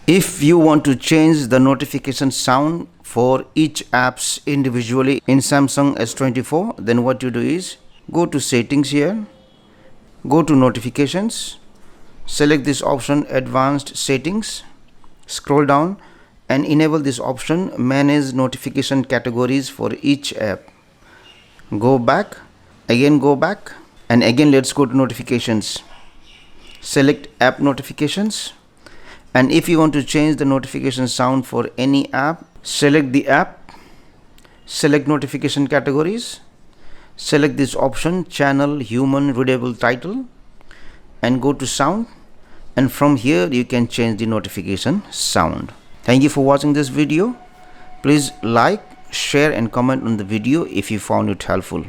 If you want to change the notification sound for each apps individually in Samsung S24, then what you do is go to settings here, go to notifications, select this option advanced settings, scroll down and enable this option manage notification categories for each app. Go back, and again let's go to notifications, select app notifications, and if you want to change the notification sound for any app, select the app, select notification categories, select this option channel human readable title and go to sound, and from here you can change the notification sound. Thank you for watching this video. Please like, share and comment on the video if you found it helpful.